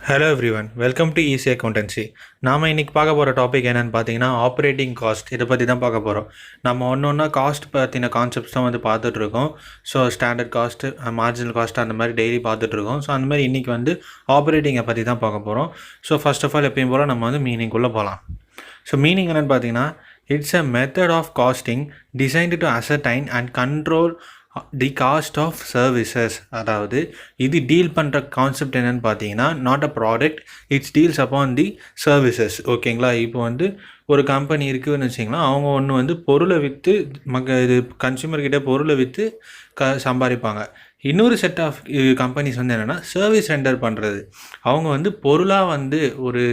Hello everyone, welcome to easy accountancy. நாம் இன்றைக்கி பார்க்க போகிற டாபிக் என்னென்னு பார்த்தீங்கன்னா ஆப்ரேட்டிங் காஸ்ட். இதை பற்றி தான் பார்க்க போகிறோம். நம்ம ஒன்று காஸ்ட் பற்றின கான்செப்ட்ஸ் தான் பார்த்துட்ருக்கோம். So standard cost, marginal cost அந்த மாதிரி டெய்லி பார்த்துட்ருக்கோம். ஸோ அந்த மாதிரி இன்றைக்கி ஆப்ரேட்டிங்கை பற்றி தான் பார்க்க போகிறோம். ஸோ ஃபர்ஸ்ட் ஆஃப் ஆல் எப்பயும் போல் நம்ம மீனிங்குள்ளே போகலாம். ஸோ மீனிங் என்னென்னு பார்த்தீங்கன்னா, it's a method of costing designed to ascertain and control the cost of services. அதாவது இது டீல் பண்ணுற கான்செப்ட் என்னென்னு பார்த்தீங்கன்னா, not a product, it's deals upon the services. ஓகேங்களா? இப்போ ஒரு கம்பெனி இருக்குதுன்னு வச்சிங்களா, அவங்க ஒன்று பொருளை விற்று இது கன்சியூமர்கிட்ட பொருளை விற்று சம்பாதிப்பாங்க. இன்னொரு செட் ஆஃப் கம்பெனிஸ் என்னென்னா சர்வீஸ் ரெண்டர் பண்ணுறது. அவங்க பொருளாக ஒரு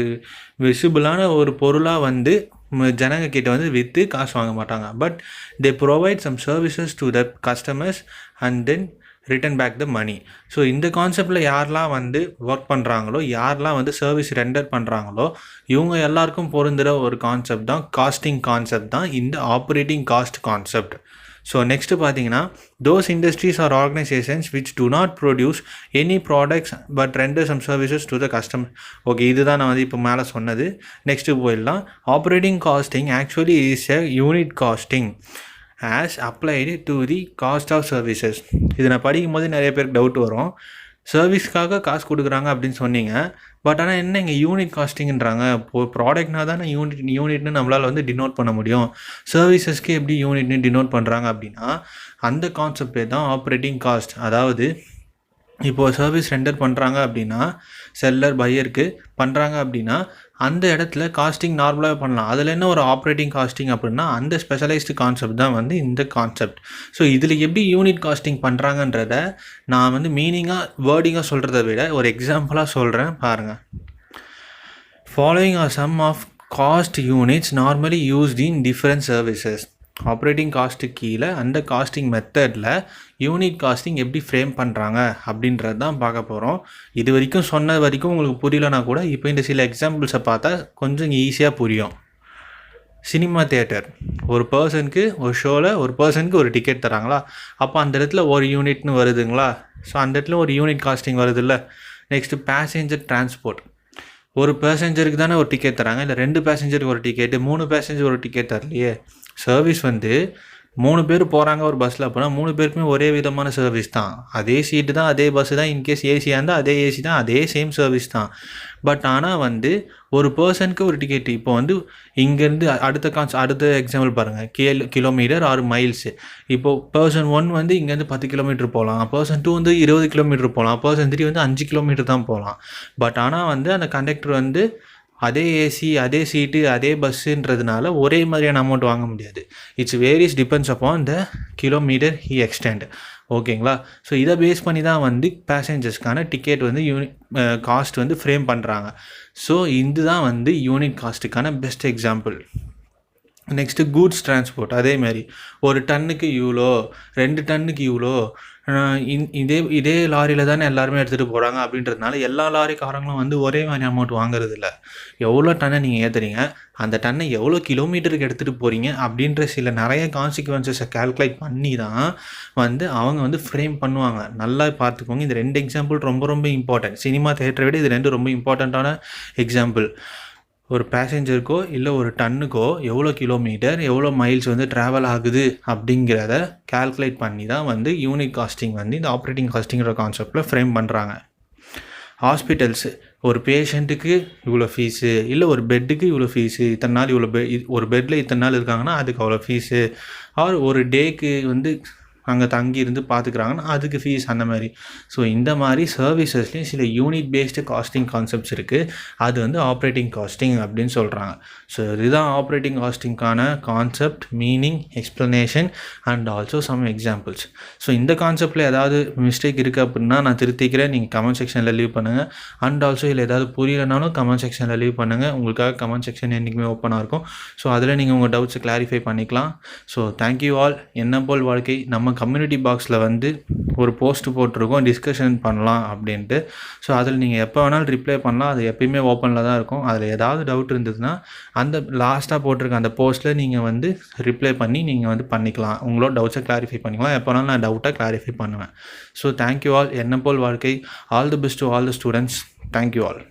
விசிபிளான ஒரு பொருளாக ஜனங்க கிட்ட விற்று காசு வாங்க மாட்டாங்க. But they provide some services to the customers and then return back the money. So இந்த கான்செப்டில் யாரெலாம் ஒர்க் பண்ணுறாங்களோ, யாரெலாம் சர்வீஸ் ரெண்டர் பண்ணுறாங்களோ, இவங்க எல்லாருக்கும் பொருந்துகிற ஒரு கான்செப்ட் தான் காஸ்டிங் கான்செப்ட் தான் இந்த operating cost concept. So next பார்த்தீங்கன்னா, those industries or organizations which do not produce any products but render some services to the customer. Okay, இதுதான் நான் இப்போ மேலே சொன்னது. நெக்ஸ்ட்டு போயிடலாம். Operating costing actually is a unit costing as applied to the cost of services. இது நான் படிக்கும் போது நிறைய பேருக்கு டவுட் வரும். சர்வீஸ்க்காக காசு கொடுக்குறாங்க அப்படின்னு சொன்னீங்க, பட் ஆனால் என்ன இங்கே யூனிட் காஸ்டிங்கிறாங்க? இப்போது ப்ராடக்ட்னா தான் யூனிட்னு நம்மளால் டினோட் பண்ண முடியும். சர்வீசஸ்க்கு எப்படி யூனிட்னு டினோட் பண்ணுறாங்க அப்படின்னா, அந்த கான்செப்டே தான் ஆப்ரேட்டிங் காஸ்ட். அதாவது இப்போது சர்வீஸ் ரெண்டர் பண்ணுறாங்க அப்படின்னா, செல்லர் பையருக்கு பண்ணுறாங்க அப்படின்னா, அந்த இடத்துல காஸ்டிங் நார்மலாக பண்ணலாம். அதில் என்ன ஒரு ஆப்ரேட்டிங் காஸ்டிங் அப்படின்னா, அந்த ஸ்பெஷலைஸ்டு கான்செப்ட் தான் இந்த கான்செப்ட். ஸோ இதில் எப்படி யூனிட் காஸ்டிங் பண்ணுறாங்கன்றத நான் மீனிங்காக வேர்டிங்காக சொல்கிறத விட ஒரு எக்ஸாம்பிளாக சொல்கிறேன் பாருங்கள். Following are some of cost units normally used in different services. Operating cost கீழே அந்த காஸ்டிங் மெத்தடில் யூனிட் காஸ்டிங் எப்படி ஃப்ரேம் பண்ணுறாங்க அப்படின்றது தான் பார்க்க போகிறோம். இது வரைக்கும் சொன்ன வரைக்கும் உங்களுக்கு புரியலனா கூட இப்போ இந்த சில எக்ஸாம்பிள்ஸை பார்த்தா கொஞ்சம் ஈஸியாக புரியும். சினிமா தியேட்டர், ஒரு பர்சனுக்கு ஒரு ஷோவில் ஒரு பர்சனுக்கு ஒரு டிக்கெட் தராங்களா, அப்போ அந்த இடத்துல ஒரு யூனிட்னு வருதுங்களா? ஸோ அந்த இடத்துல ஒரு யூனிட் காஸ்டிங் வருது இல்லை. நெக்ஸ்ட்டு பேசஞ்சர் டிரான்ஸ்போர்ட், ஒரு பேசஞ்சருக்கு தானே ஒரு டிக்கெட் தராங்க, இல்லை 2 பேசஞ்சருக்கு ஒரு டிக்கெட்டு, 3 பேசஞ்சர் ஒரு டிக்கெட் தரலையே. சர்வீஸ் 3 பேர் போகிறாங்க ஒரு பஸ்ஸில், அப்போனா 3 பேருக்குமே ஒரே விதமான சர்வீஸ் தான். அதே சீட்டு தான், அதே பஸ்ஸு தான். இன்கேஸ் ஏசியாக இருந்தால் அதே ஏசி தான், அதே சேம் சர்வீஸ் தான். பட் ஆனால் ஒரு பர்சனுக்கு ஒரு டிக்கெட்டு. இப்போ இங்கேருந்து அடுத்த எக்ஸாம்பிள் பாருங்கள். Kilometre or miles. இப்போது பர்சன் 1 இங்கேருந்து 10 கிலோமீட்டர் போகலாம், பர்சன் 2 20 கிலோமீட்டர் போகலாம், பர்சன் 3 5 கிலோமீட்டர் தான் போகலாம். பட் ஆனால் அந்த கண்டக்டர் அதே ஏசி, அதே சீட்டு, அதே பஸ்ஸுன்றதுனால ஒரே மாதிரியான அமௌண்ட் வாங்க முடியாது. It's various depends upon the kilometre he extent. ஓகேங்களா? ஸோ இதை பேஸ் பண்ணி தான் பேசஞ்சர்ஸ்க்கான டிக்கெட் காஸ்ட் ஃப்ரேம் பண்ணுறாங்க. ஸோ இதுதான் யூனிட் காஸ்ட்டுக்கான best example. Next goods transport. அதேமாதிரி ஒரு டன்னுக்கு இவ்வளோ, 2 டன்னுக்கு இவ்வளோ, இதே லாரியில் தானே எல்லாருமே எடுத்துகிட்டு போகிறாங்க. அப்படின்றதுனால எல்லா லாரிக்காரங்களும் ஒரே மாதிரி அமௌண்ட் வாங்குறது இல்லை. எவ்வளோ டன்னை நீங்கள் ஏற்றுறீங்க, அந்த டன்னை எவ்வளோ கிலோமீட்டருக்கு எடுத்துகிட்டு போகிறீங்க அப்படின்ற சில நிறைய கான்சிக்வன்சஸை கால்குலேட் பண்ணி தான் அவங்க ஃப்ரேம் பண்ணுவாங்க. நல்லா பார்த்துக்கோங்க. இந்த 2 எக்ஸாம்பிள் ரொம்ப ரொம்ப இம்பார்ட்டன்ட். சினிமா தியேட்டரை விட இது 2 ரொம்ப இம்பார்ட்டண்ட்டான எக்ஸாம்பிள். ஒரு பேசஞ்சருக்கோ இல்லை ஒரு டன்னுக்கோ எவ்வளோ கிலோமீட்டர், எவ்வளோ மைல்ஸ் ட்ராவல் ஆகுது அப்படிங்கிறத கால்குலேட் பண்ணி தான் யூனிட் காஸ்டிங் இந்த ஆப்ரேட்டிங் காஸ்டிங்கிற கான்செப்டில் ஃப்ரேம் பண்ணுறாங்க. ஹாஸ்பிட்டல்ஸு, ஒரு பேஷண்ட்டுக்கு இவ்வளோ ஃபீஸு, இல்லை ஒரு பெட்டுக்கு இவ்வளோ ஃபீஸு, இத்தனை நாள் இவ்வளோ ஒரு பெட்டில் இத்தனை நாள் இருக்காங்கன்னா அதுக்கு அவ்வளோ ஃபீஸு, ஆர் ஒரு டேக்கு அங்கே தங்கி இருந்து பார்த்துக்குறாங்கன்னா அதுக்கு ஃபீஸ், அந்த மாதிரி. ஸோ இந்த மாதிரி சர்வீசஸ்லேயும் சில யூனிட் பேஸ்டு காஸ்டிங் கான்செப்ட்ஸ் இருக்குது. அது ஆப்ரேட்டிங் காஸ்டிங் அப்படின்னு சொல்கிறாங்க. ஸோ இதுதான் ஆப்ரேட்டிங் காஸ்டிங்கான concept, meaning, explanation and also some examples. So இந்த கான்செப்டில் ஏதாவது மிஸ்டேக் இருக்குது அப்படின்னா நான் திருத்திக்கிறேன். நீங்கள் கமெண்ட் செக்ஷனில் லீவ் பண்ணுங்கள். அண்ட் ஆல்சோ இல்லை ஏதாவது புரியலைனாலும் கமெண்ட் செக்ஷனில் லீவ் பண்ணுங்கள். உங்களுக்காக கமெண்ட் செக்ஷன் என்றைக்குமே ஓப்பனாக இருக்கும். ஸோ அதில் நீங்கள் உங்கள் டவுட்ஸை கிளாரிஃபை பண்ணிக்கலாம். So thank you all. என்ன போல் வாழ்க்கை நம்ம கம்யூனிட்டி பாக்ஸில் ஒரு போஸ்ட் போட்டிருக்கோம், டிஸ்கஷன் பண்ணலாம் அப்படின்ட்டு. ஸோ அதில் நீங்கள் எப்போ வேணாலும் ரிப்ளை பண்ணலாம். அது எப்பயுமே ஓப்பனில் தான் இருக்கும். அதில் ஏதாவது டவுட் இருந்ததுன்னா அந்த லாஸ்ட்டாக போட்டிருக்க அந்த போஸ்ட்டில் நீங்கள் ரிப்ளை பண்ணி நீங்கள் பண்ணிக்கலாம். உங்களோட டவுட்ஸை கிளாரிஃபை பண்ணிக்கலாம். எப்போ வேணாலும் நான் டவுட்டாக கிளாரிஃபை பண்ணுவேன். So thank you all. என்ன போல் வாழ்க்கை. All the best to all the students. Thank you all.